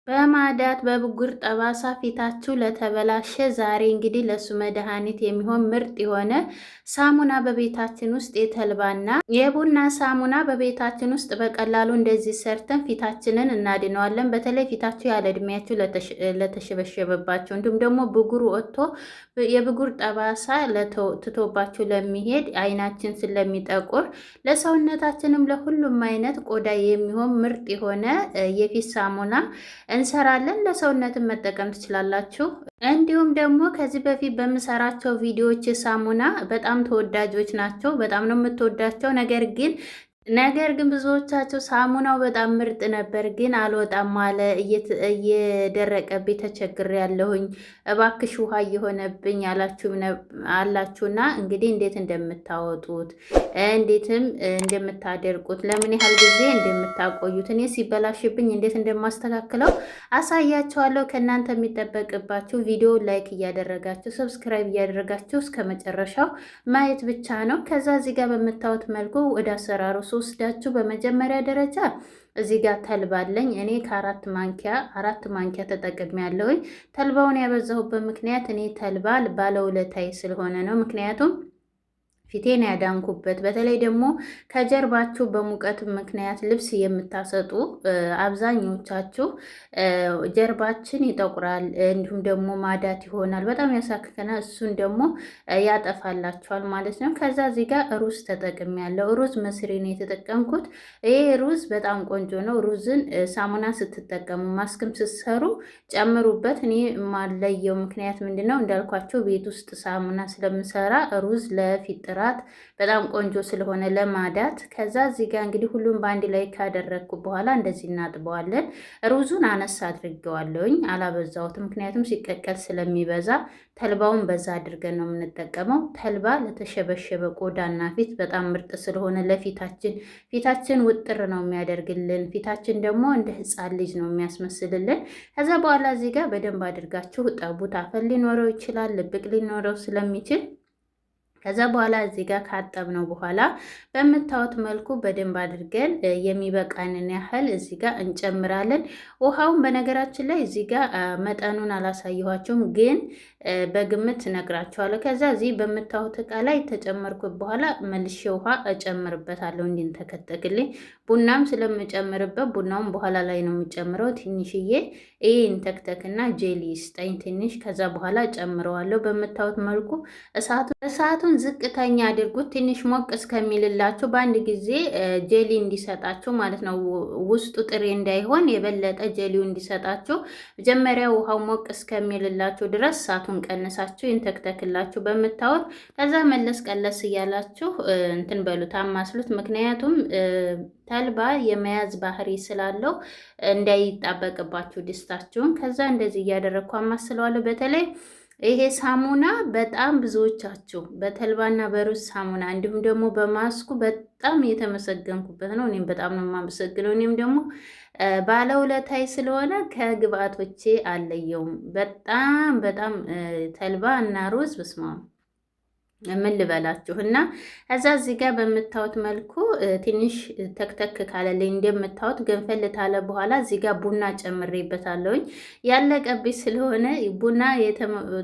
በማዳት በብጉር ጠባሳ ፊታችሁ ለተበላሸ ዛሬ እንግዲህ ለሱ መድኃኒት የሚሆን ምርጥ የሆነ ሳሙና በቤታችን ውስጥ የተልባና የቡና ሳሙና በቤታችን ውስጥ በቀላሉ እንደዚህ ሰርተን ፊታችንን እናድነዋለን። በተለይ ፊታችሁ ያለ እድሜያችሁ ለተሸበሸበባቸው እንዲሁም ደግሞ ብጉር ወጥቶ የብጉር ጠባሳ ትቶባችሁ ለሚሄድ አይናችን ስለሚጠቁር ለሰውነታችንም ለሁሉም አይነት ቆዳ የሚሆን ምርጥ የሆነ የፊት ሳሙና እንሰራለን። ለሰውነትን መጠቀም ትችላላችሁ። እንዲሁም ደግሞ ከዚህ በፊት በምሰራቸው ቪዲዮዎች ሳሙና በጣም ተወዳጆች ናቸው። በጣም ነው የምትወዳቸው። ነገር ግን ብዙዎቻቸው ሳሙናው በጣም ምርጥ ነበር፣ ግን አልወጣም አለ፣ እየደረቀብኝ ተቸግሬያለሁኝ፣ እባክሽ ውሃ እየሆነብኝ አላችሁና እንግዲህ እንዴት እንደምታወጡት እንዴትም እንደምታደርቁት ለምን ያህል ጊዜ እንደምታቆዩት እኔ ሲበላሽብኝ እንዴት እንደማስተካክለው አሳያችኋለሁ። ከእናንተ የሚጠበቅባችሁ ቪዲዮ ላይክ እያደረጋችሁ ሰብስክራይብ እያደረጋችሁ እስከ መጨረሻው ማየት ብቻ ነው። ከዛ እዚህ ጋር በምታዩት መልኩ ወደ አሰራሩ ወስዳችሁ በመጀመሪያ ደረጃ እዚህ ጋር ተልባለኝ እኔ አራት ማንኪያ ተጠቅሜያለሁኝ። ተልባውን ያበዛሁበት ምክንያት እኔ ተልባ ባለውለታይ ስለሆነ ነው። ምክንያቱም ፊቴን ያዳንኩበት በተለይ ደግሞ ከጀርባችሁ በሙቀት ምክንያት ልብስ የምታሰጡ አብዛኞቻችሁ ጀርባችን ይጠቁራል፣ እንዲሁም ደግሞ ማዳት ይሆናል፣ በጣም ያሳክከናል። እሱን ደግሞ ያጠፋላችኋል ማለት ነው። ከዛ እዚህ ጋር ሩዝ ተጠቅሜያለሁ። ሩዝ መስሪ ነው የተጠቀምኩት። ይሄ ሩዝ በጣም ቆንጆ ነው። ሩዝን ሳሙና ስትጠቀሙ ማስክም ስትሰሩ ጨምሩበት። እኔ የማለየው ምክንያት ምንድነው እንዳልኳቸው ቤት ውስጥ ሳሙና ስለምሰራ ሩዝ ለፊት ጥራት በጣም ቆንጆ ስለሆነ ለማዳት። ከዛ እዚህ ጋር እንግዲህ ሁሉም በአንድ ላይ ካደረግኩ በኋላ እንደዚህ እናጥበዋለን። ሩዙን አነሳ አድርጌዋለሁኝ፣ አላበዛሁትም። ምክንያቱም ሲቀቀል ስለሚበዛ ተልባውን በዛ አድርገን ነው የምንጠቀመው። ተልባ ለተሸበሸበ ቆዳና ፊት በጣም ምርጥ ስለሆነ ፊታችን ውጥር ነው የሚያደርግልን። ፊታችን ደግሞ እንደ ሕፃን ልጅ ነው የሚያስመስልልን። ከዛ በኋላ እዚህ ጋር በደንብ አድርጋችሁ ጠቡት። አፈር ሊኖረው ይችላል፣ ልብቅ ሊኖረው ስለሚችል ከዛ በኋላ እዚህ ጋር ካጠብነው በኋላ በምታዩት መልኩ በደንብ አድርገን የሚበቃንን ያህል እዚህ ጋር እንጨምራለን። ውሃውን በነገራችን ላይ እዚህ ጋር መጠኑን አላሳየኋቸውም፣ ግን በግምት እነግራቸዋለሁ። ከዛ እዚህ በምታዩት እቃ ላይ ተጨመርኩት በኋላ መልሼ ውሃ እጨምርበታለሁ እንዲንተከተክልኝ። ቡናም ስለምጨምርበት ቡናውን በኋላ ላይ ነው የምጨምረው። ትንሽዬ ይሄን ተክተክና ጄሊ ስጠኝ ትንሽ። ከዛ በኋላ ጨምረዋለሁ። በምታዩት መልኩ እሳቱን ዝቅተኛ አድርጉት። ትንሽ ሞቅ እስከሚልላችሁ በአንድ ጊዜ ጄሊ እንዲሰጣችሁ ማለት ነው። ውስጡ ጥሬ እንዳይሆን የበለጠ ጄሊው እንዲሰጣችሁ መጀመሪያ ውሃው ሞቅ እስከሚልላችሁ ድረስ እሳቱን ቀንሳችሁ ይንተክተክላችሁ በምታዩት። ከዛ መለስ ቀለስ እያላችሁ እንትን በሉት አማስሉት። ምክንያቱም ተልባ የመያዝ ባህሪ ስላለው እንዳይጣበቅባችሁ ድስታችሁን። ከዛ እንደዚህ እያደረግኩ አማስለዋለሁ። በተለይ ይሄ ሳሙና በጣም ብዙዎቻችሁ በተልባና በሩዝ ሳሙና እንዲሁም ደግሞ በማስኩ በጣም የተመሰገንኩበት ነው። እኔም በጣም ነው የማመሰግነው። እኔም ደግሞ ባለውለታይ ስለሆነ ከግብአቶቼ አለየውም። በጣም ተልባ እና ሩዝ በስመ አብ ምን ልበላችሁ። እና ከዛ እዚህ ጋር በምታዩት መልኩ ትንሽ ተክተክ ካለልኝ እንደምታዩት ገንፈል ታለ በኋላ እዚህ ጋር ቡና ጨምሬበታለሁኝ። ያለቀብኝ ስለሆነ ቡና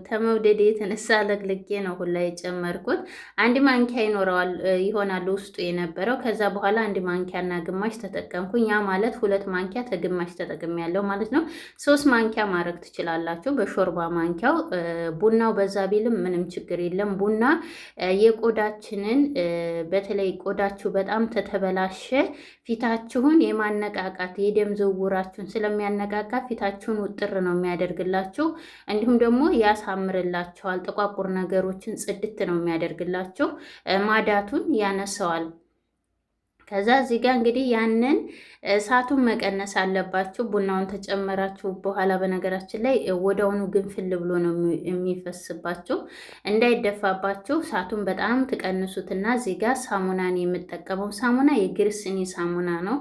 ተመውደድ የተነሳ ለግልጌ ነው ሁላ የጨመርኩት። አንድ ማንኪያ ይሆናል ውስጡ የነበረው። ከዛ በኋላ አንድ ማንኪያና ግማሽ ተጠቀምኩኝ። ያ ማለት 2 ማንኪያ ተግማሽ ተጠቅሜያለሁ ማለት ነው። 3 ማንኪያ ማድረግ ትችላላችሁ በሾርባ ማንኪያው። ቡናው በዛ ቢልም ምንም ችግር የለም። ቡና የቆዳችንን በተለይ ቆዳችሁ በጣም ተተበላሸ ፊታችሁን የማነቃቃት የደም ዝውውራችሁን ስለሚያነቃቃ ፊታችሁን ውጥር ነው የሚያደርግላችሁ። እንዲሁም ደግሞ ያሳምርላችኋል። ጥቋቁር ነገሮችን ጽድት ነው የሚያደርግላችሁ። ማዳቱን ያነሰዋል። ከዛ እዚህ ጋር እንግዲህ ያንን እሳቱን መቀነስ አለባችሁ። ቡናውን ተጨመራችሁ በኋላ በነገራችን ላይ ወዲያውኑ ግንፍል ብሎ ነው የሚፈስባችሁ፣ እንዳይደፋባችሁ እሳቱን በጣም ትቀንሱትና እዚህ ጋር ሳሙናን የምጠቀመው ሳሙና የግሪሲኒ ሳሙና ነው።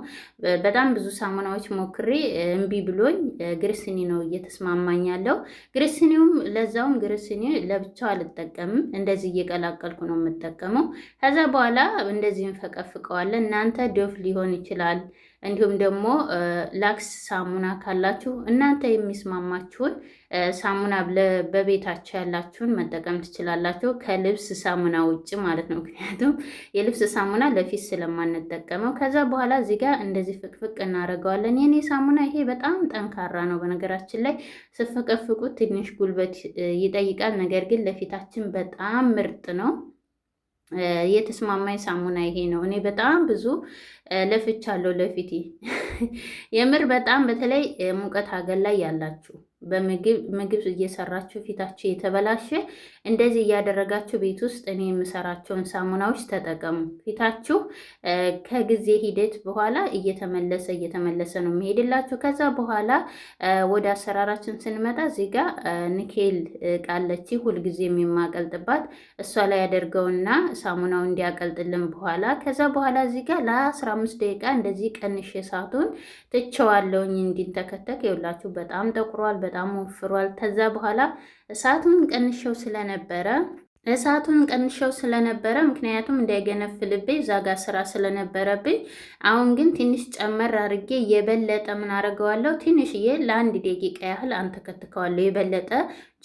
በጣም ብዙ ሳሙናዎች ሞክሬ እምቢ ብሎኝ ግሪሲኒ ነው እየተስማማኝ ያለው። ግሪሲኒውም ለዛውም ግሪሲኒ ለብቻው አልጠቀምም፣ እንደዚህ እየቀላቀልኩ ነው የምጠቀመው። ከዛ በኋላ እንደዚህ እንፈቀፍቀዋለን። እናንተ ዶፍ ሊሆን ይችላል እንዲሁም ደግሞ ላክስ ሳሙና ካላችሁ እናንተ የሚስማማችሁን ሳሙና በቤታችሁ ያላችሁን መጠቀም ትችላላችሁ፣ ከልብስ ሳሙና ውጭ ማለት ነው። ምክንያቱም የልብስ ሳሙና ለፊት ስለማንጠቀመው። ከዛ በኋላ እዚህ ጋር እንደዚህ ፍቅፍቅ እናደርገዋለን። የኔ ሳሙና ይሄ በጣም ጠንካራ ነው። በነገራችን ላይ ስፈቀፍቁት ትንሽ ጉልበት ይጠይቃል፣ ነገር ግን ለፊታችን በጣም ምርጥ ነው። የተስማማኝ ሳሙና ይሄ ነው። እኔ በጣም ብዙ ለፍቻለሁ ለፊቴ የምር በጣም በተለይ ሙቀት ሀገር ላይ ያላችሁ ምግብ እየሰራችሁ ፊታችሁ የተበላሸ እንደዚህ እያደረጋችሁ ቤት ውስጥ እኔ የምሰራቸውን ሳሙናዎች ተጠቀሙ። ፊታችሁ ከጊዜ ሂደት በኋላ እየተመለሰ ነው የሚሄድላችሁ። ከዛ በኋላ ወደ አሰራራችን ስንመጣ እዚህ ጋር ንኬል ቃለች ሁልጊዜ የሚማቀልጥባት እሷ ላይ ያደርገውና ሳሙናው እንዲያቀልጥልን በኋላ ከዛ በኋላ እዚህ ጋር ለ15 ደቂቃ እንደዚህ ቀንሽ እሳቱን ትቸዋለውኝ እንዲንተከተክ። ይውላችሁ በጣም ጠቁሯል፣ በጣም ወፍሯል። ከዛ በኋላ እሳቱን ቀንሸው ስለነበረ ምክንያቱም እንዳይገነፍልብኝ እዛ ጋር ስራ ስለነበረብኝ፣ አሁን ግን ትንሽ ጨመር አድርጌ የበለጠ ምን አደርገዋለሁ ትንሽዬ ለ1 ደቂቃ ያህል አንተከትከዋለሁ። የበለጠ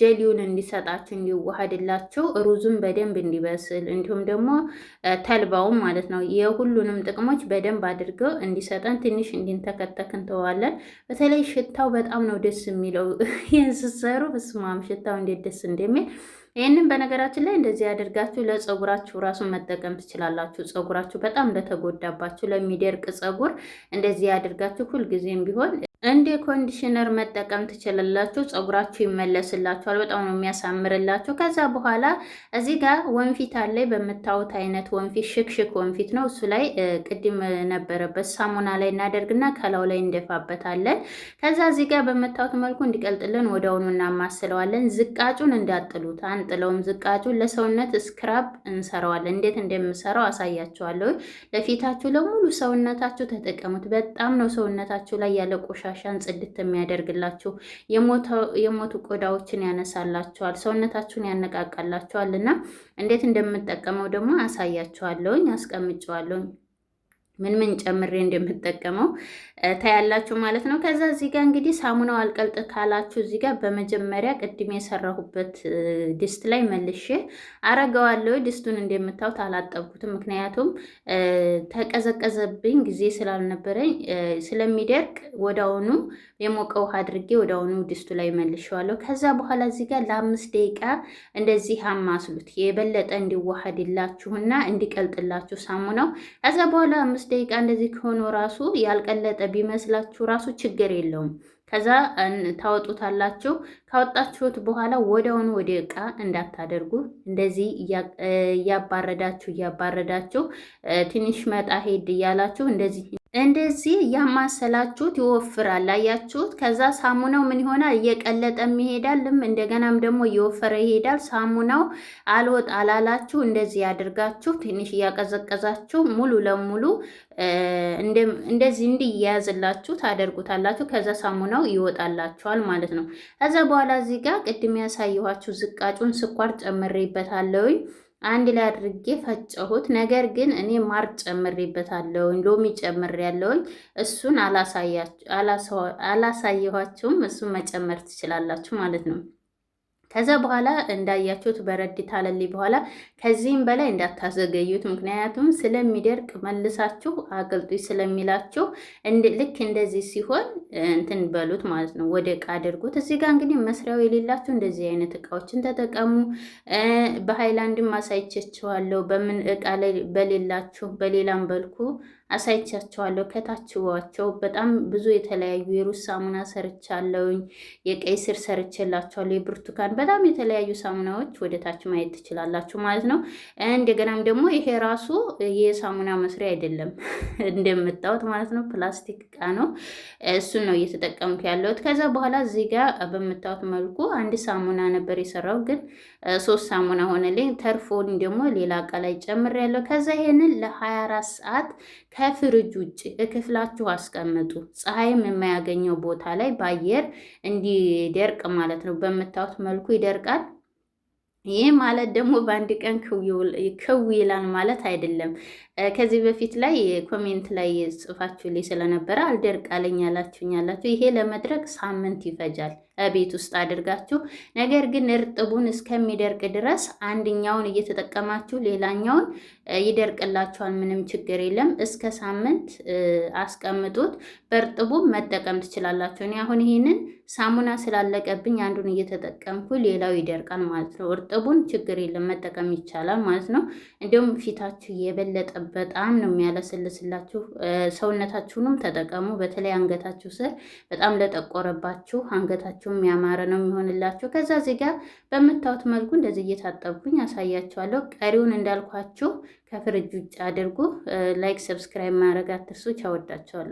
ጀሊውን እንዲሰጣችሁ እንዲዋሃድላችሁ፣ ሩዙን በደንብ እንዲበስል እንዲሁም ደግሞ ተልባውን ማለት ነው የሁሉንም ጥቅሞች በደንብ አድርገው እንዲሰጠን ትንሽ እንዲንተከተክ እንተዋለን። በተለይ ሽታው በጣም ነው ደስ የሚለው። ይህን ስትሰሩ በስማም ሽታው እንዴት ደስ እንደሚል። ይህንን በነገራችን ላይ እንደዚህ ያደርጋችሁ ለፀጉራችሁ ራሱን መጠቀም ትችላላችሁ። ፀጉራችሁ በጣም ለተጎዳባችሁ ለሚደርቅ ፀጉር እንደዚህ ያደርጋችሁ ሁልጊዜም ቢሆን እንደ ኮንዲሽነር መጠቀም ትችላላችሁ። ፀጉራችሁ ይመለስላችኋል። በጣም ነው የሚያሳምርላችሁ። ከዛ በኋላ እዚህ ጋር ወንፊት አለ። በምታዩት አይነት ወንፊት ሽክሽክ ወንፊት ነው። እሱ ላይ ቅድም ነበረበት ሳሙና ላይ እናደርግና ከላው ላይ እንደፋበታለን። ከዛ እዚህ ጋር በምታዩት መልኩ እንዲቀልጥልን ወዲያውኑ እናማስለዋለን። ዝቃጩን እንዳጥሉት አንጥለውም። ዝቃጩን ለሰውነት ስክራብ እንሰራዋለን። እንዴት እንደምሰራው አሳያችኋለሁ። ለፊታችሁ ለሙሉ ሰውነታችሁ ተጠቀሙት። በጣም ነው ሰውነታችሁ ላይ ያለ ቆሻሻን ጽድት የሚያደርግላችሁ፣ የሞቱ ቆዳዎችን ያነሳላችኋል፣ ሰውነታችሁን ያነቃቃላችኋል። እና እንዴት እንደምጠቀመው ደግሞ አሳያችኋለሁኝ፣ አስቀምጨዋለሁኝ ምን ጨምሬ እንደምጠቀመው ታያላችሁ ማለት ነው። ከዛ እዚህ ጋር እንግዲህ ሳሙናው አልቀልጥ ካላችሁ እዚህ ጋር በመጀመሪያ ቅድም የሰራሁበት ድስት ላይ መልሼ አረገዋለሁ። ድስቱን እንደምታዩት አላጠብኩትም፣ ምክንያቱም ተቀዘቀዘብኝ ጊዜ ስላልነበረኝ ስለሚደርቅ ወዳውኑ የሞቀ ውሃ አድርጌ ወዳውኑ ድስቱ ላይ መልሼዋለሁ። ከዛ በኋላ እዚህ ጋር ለ5 ደቂቃ እንደዚህ አማስሉት የበለጠ እንዲዋሃድላችሁና እንዲቀልጥላችሁ ሳሙናው። ከዛ በኋላ 5 ደቂቃ እንደዚህ ከሆነ ራሱ ያልቀለጠ ቢመስላችሁ ራሱ ችግር የለውም። ከዛ ታወጡታላችሁ። ካወጣችሁት በኋላ ወዲያውኑ ወደ ዕቃ እንዳታደርጉ፣ እንደዚህ እያባረዳችሁ ትንሽ መጣ ሄድ እያላችሁ እንደዚህ እያማሰላችሁት ይወፍራል። አያችሁት? ከዛ ሳሙናው ምን ይሆናል? እየቀለጠም ይሄዳልም እንደገናም ደግሞ እየወፈረ ይሄዳል። ሳሙናው አልወጥ አላላችሁ እንደዚህ ያድርጋችሁ ትንሽ እያቀዘቀዛችሁ ሙሉ ለሙሉ እንደዚህ እንዲያያዝላችሁ ታደርጉታላችሁ። ከዛ ሳሙናው ይወጣላችኋል ማለት ነው። ከዛ በኋላ እዚህ ጋር ቅድም ያሳየኋችሁ ዝቃጩን ስኳር ጨምሬበታለሁኝ። አንድ ላይ አድርጌ ፈጨሁት። ነገር ግን እኔ ማር ጨምሬበታለሁኝ፣ ሎሚ ጨምሬያለሁኝ። እሱን አላሳየኋችሁም። እሱን መጨመር ትችላላችሁ ማለት ነው። ከዛ በኋላ እንዳያችሁት በረድ ታለልኝ በኋላ ከዚህም በላይ እንዳታዘገዩት፣ ምክንያቱም ስለሚደርቅ መልሳችሁ አቅልጡ ስለሚላችሁ ልክ እንደዚህ ሲሆን እንትን በሉት ማለት ነው። ወደ ዕቃ አድርጉት። እዚህ ጋር እንግዲህ መስሪያው የሌላችሁ እንደዚህ አይነት እቃዎችን ተጠቀሙ። በሃይላንድም አሳይቻችኋለሁ። በምን ዕቃ ላይ በሌላችሁ በሌላም በልኩ አሳይቻችኋለሁ። ከታችዋቸው በጣም ብዙ የተለያዩ የሩዝ ሳሙና ሰርቻለሁኝ። የቀይ ስር ሰርቼላችኋለሁ። የብርቱካን በጣም የተለያዩ ሳሙናዎች ወደ ታች ማየት ትችላላችሁ ማለት ነው። እንደገናም ደግሞ ይሄ ራሱ የሳሙና መስሪያ አይደለም እንደምታዩት ማለት ነው። ፕላስቲክ እቃ ነው። እሱን ነው እየተጠቀምኩ ያለሁት። ከዛ በኋላ እዚህ ጋር በምታዩት መልኩ አንድ ሳሙና ነበር የሰራው፣ ግን 3 ሳሙና ሆነልኝ። ተርፎን ደግሞ ሌላ እቃ ላይ ጨምሬያለሁ። ከዛ ይሄንን ለ24 ሰዓት ከፍሪጅ ውጭ ክፍላችሁ አስቀምጡ። ፀሐይም የማያገኘው ቦታ ላይ በአየር እንዲደርቅ ማለት ነው። በምታዩት መልኩ ይደርቃል። ይህ ማለት ደግሞ በአንድ ቀን ክው ይላል ማለት አይደለም። ከዚህ በፊት ላይ ኮሜንት ላይ ጽፋችሁ ስለነበረ አልደርቃለኝ ያላችሁ ይሄ ለመድረቅ ሳምንት ይፈጃል ቤት ውስጥ አድርጋችሁ። ነገር ግን እርጥቡን እስከሚደርቅ ድረስ አንድኛውን እየተጠቀማችሁ ሌላኛውን ይደርቅላችኋል። ምንም ችግር የለም። እስከ ሳምንት አስቀምጡት። በእርጥቡ መጠቀም ትችላላችሁ። እኔ አሁን ይሄንን ሳሙና ስላለቀብኝ አንዱን እየተጠቀምኩ ሌላው ይደርቃል ማለት ነው። እርጥቡን ችግር የለም መጠቀም ይቻላል ማለት ነው። እንዲሁም ፊታችሁ የበለጠ በጣም ነው የሚያለስልስላችሁ። ሰውነታችሁንም ተጠቀሙ። በተለይ አንገታችሁ ስር በጣም ለጠቆረባችሁ አንገታችሁም ያማረ ነው የሚሆንላችሁ። ከዛ እዚህ ጋር በምታዩት መልኩ እንደዚህ እየታጠብኩኝ አሳያችኋለሁ። ቀሪውን እንዳልኳችሁ ከፍሪጅ ውጭ አድርጉ። ላይክ ሰብስክራይብ ማድረግ አትርሱ። ቻው፣ ወዳችኋለሁ።